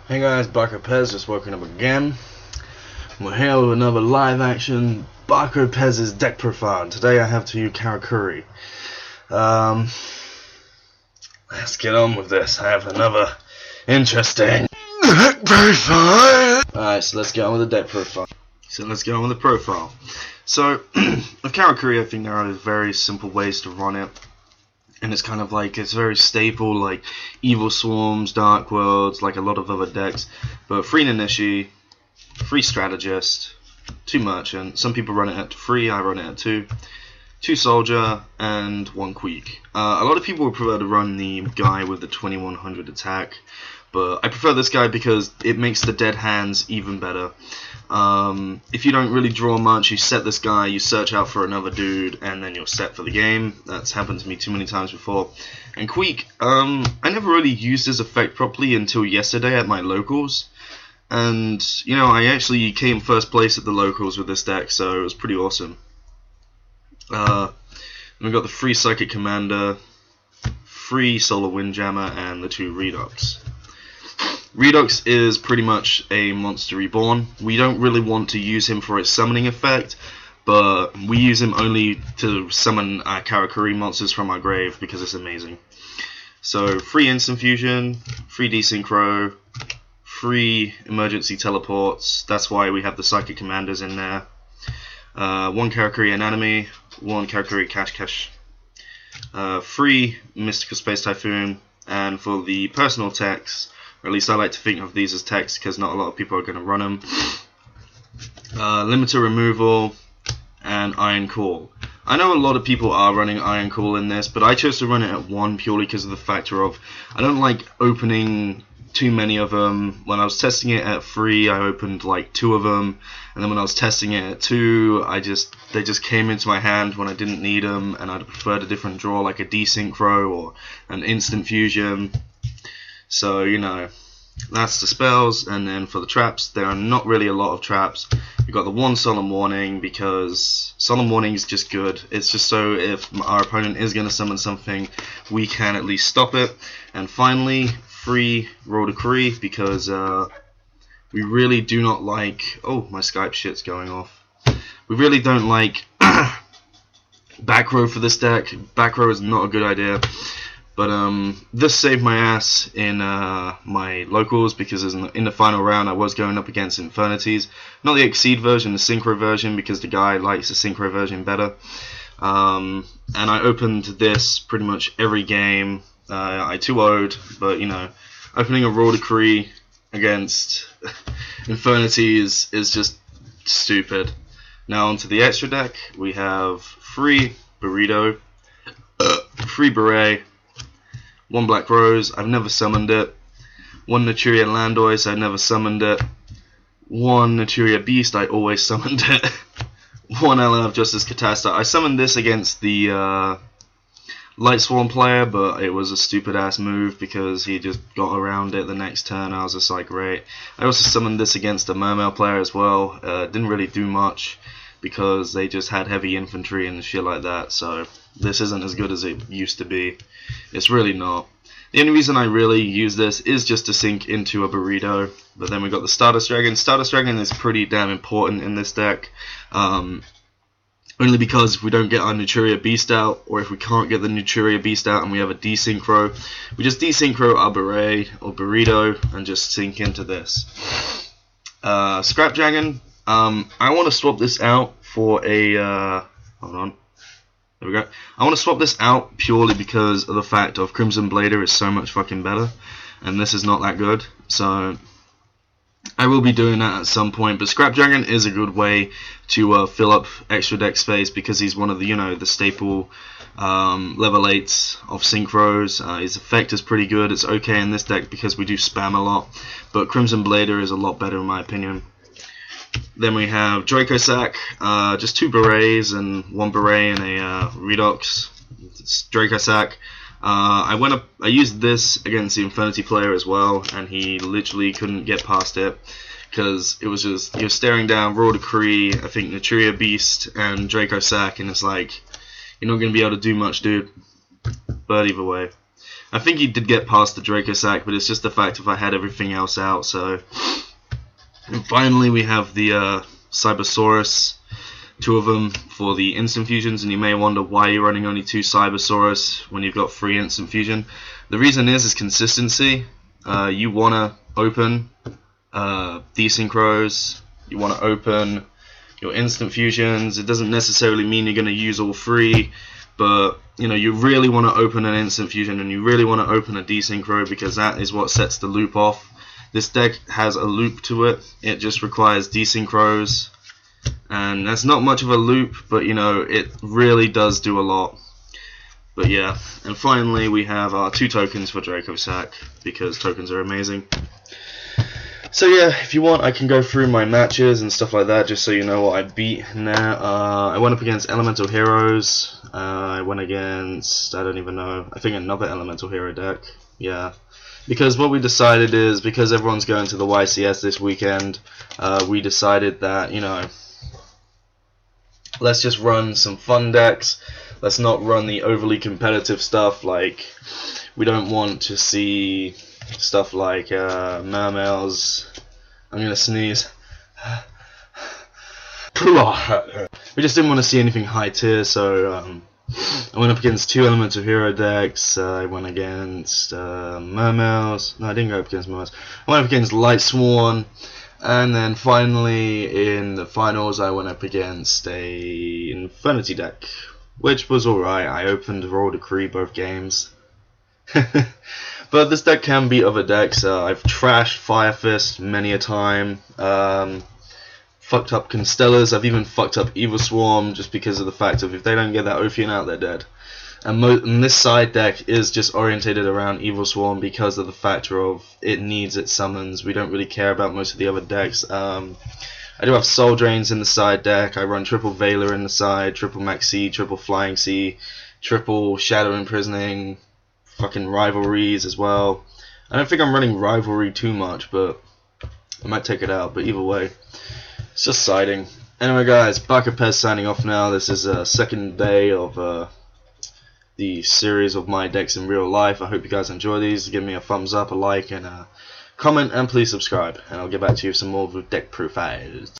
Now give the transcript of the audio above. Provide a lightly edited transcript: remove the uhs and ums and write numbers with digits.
Hey guys, Barker Pez just woken up again. We're here with another live action Barker Pez's deck profile. And today I have to you karakuri. Let's get on with this. I have another interesting deck profile. Alright, so let's get on with the deck profile. So with karakuri, I think there are very simple ways to run it. And it's kind of like, it's very staple, like Evil Swarms, Dark Worlds, like a lot of other decks. But 3 Nanishi, 3 Strategist, 2 Merchant. Some people run it at 3, I run it at 2. 2 Soldier, and 1 Queek. A lot of people would prefer to run the guy with the 2100 attack. But I prefer this guy because it makes the dead hands even better. If you don't really draw much, you set this guy, you search out for another dude, and then you're set for the game. That's happened to me too many times before. And Queek, I never really used his effect properly until yesterday at my locals. And, you know, I actually came first place at the locals with this deck, so it was pretty awesome. We got the 3 Psychic Commander, 3 Solar Windjammer, and the 2 Redux. Redux is pretty much a monster reborn. We don't really want to use him for its summoning effect, but we use him only to summon karakuri monsters from our grave because it's amazing. So 3 instant fusion, 3 desynchro, 3 emergency teleports. That's why we have the Psychic Commanders in there. 1 karakuri Anatomy, 1 karakuri Cash, 3 Mystical Space Typhoon, and for the personal techs, or at least I like to think of these as techs because not a lot of people are going to run them. Limiter Removal and Iron Call. I know a lot of people are running Iron Call in this, but I chose to run it at 1 purely because of the factor of I don't like opening too many of them. When I was testing it at 3, I opened like 2 of them, and then when I was testing it at 2, they just came into my hand when I didn't need them, and I'd preferred a different draw like a desynchro or an instant fusion. So, you know, that's the spells. And then for the traps, there are not really a lot of traps. You've got the 1 Solemn Warning, because Solemn Warning is just good. It's just so if our opponent is going to summon something, we can at least stop it. And finally, 3 Roll Decree, because we really do not like... Oh, my Skype shit's going off. We really don't like back row for this deck. Back row is not a good idea. But this saved my ass in my locals, because in the final round I was going up against Infernities. Not the Exceed version, the Synchro version, because the guy likes the Synchro version better. And I opened this pretty much every game. I 2-0'd, but you know, opening a Raw Decree against Infernities is just stupid. Now onto the extra deck. We have 3 Burrito, 3 Beret, 1 Black Rose, I've never summoned it. 1 Naturia Landois, I've never summoned it. 1 Naturia Beast, I always summoned it. 1 Element of Justice Catasta. I summoned this against the Light Swarm player, but it was a stupid ass move because he just got around it the next turn. I was just like, great. I also summoned this against a Mermail player as well. Didn't really do much because they just had heavy infantry and shit like that, so this isn't as good as it used to be. It's really not. The only reason I really use this is just to sink into a Burrito. But then we got the Stardust Dragon. Stardust Dragon is pretty damn important in this deck. Only because if we don't get our Naturia Beast out, or if we can't get the Naturia Beast out and we have a desynchro, we just desynchro our Beret or Burrito and just sink into this. Scrap Dragon. I want to swap this out for a... hold on. There we go. I want to swap this out purely because of the fact of Crimson Blader is so much fucking better, and this is not that good. So I will be doing that at some point. But Scrap Dragon is a good way to fill up extra deck space because he's one of the, you know, the staple level 8s of synchros. His effect is pretty good. It's okay in this deck because we do spam a lot, but Crimson Blader is a lot better in my opinion. Then we have Draco Sack, just 2 Berets and 1 Beret and a Redux. It's Draco Sack. I used this against the Infinity player as well, and he literally couldn't get past it because it was just, you're staring down Raw Decree, I think Naturia Beast and Draco Sack, and it's like, you're not going to be able to do much, dude. But either way. I think he did get past the Draco sack, but it's just the fact if I had everything else out. So, and finally we have the Cybersaurus, 2 of them for the instant fusions, and you may wonder why you're running only 2 Cybersaurus when you've got 3 instant fusion. The reason is consistency. You want to open desynchros, you want to open your instant fusions. It doesn't necessarily mean you're going to use all 3, but you know, you really want to open an instant fusion and you really want to open a desynchro, because that is what sets the loop off. This deck has a loop to it. It just requires desynchros, and that's not much of a loop, but you know, it really does do a lot. But yeah, and finally we have our 2 tokens for Draco sack, because tokens are amazing. So yeah, if you want, I can go through my matches and stuff like that, just so you know what I beat now. I went up against Elemental Heroes. I went against, I don't even know, I think another Elemental Hero deck. Yeah. Because what we decided is, because everyone's going to the YCS this weekend, we decided that, you know, let's just run some fun decks. Let's not run the overly competitive stuff. Like, we don't want to see stuff like Mermails. I'm gonna sneeze. We just didn't want to see anything high tier, so I went up against 2 Elemental Hero decks. I went against Mermails. No, I didn't go up against Mermails. I went up against Light Sworn, and then finally in the finals I went up against a Infernity deck, which was alright. I opened Royal Decree both games. But this deck can beat other decks. I've trashed Fire Fist many a time. Fucked up Constellas. I've even fucked up Evil Swarm, just because of the fact of if they don't get that Ophion out, they're dead. And this side deck is just orientated around Evil Swarm because of the factor of it needs its summons. We don't really care about most of the other decks. I do have Soul Drains in the side deck. I run triple Veiler in the side, triple Maxi, triple Flying Sea, triple Shadow Imprisoning, fucking Rivalries as well. I don't think I'm running Rivalry too much, but I might take it out. But either way, it's just siding. Anyway guys, Bakapez signing off now. This is a second day of the series of my decks in real life. I hope you guys enjoy these. Give me a thumbs up, a like, and a comment, and please subscribe. And I'll get back to you with some more deck profiles.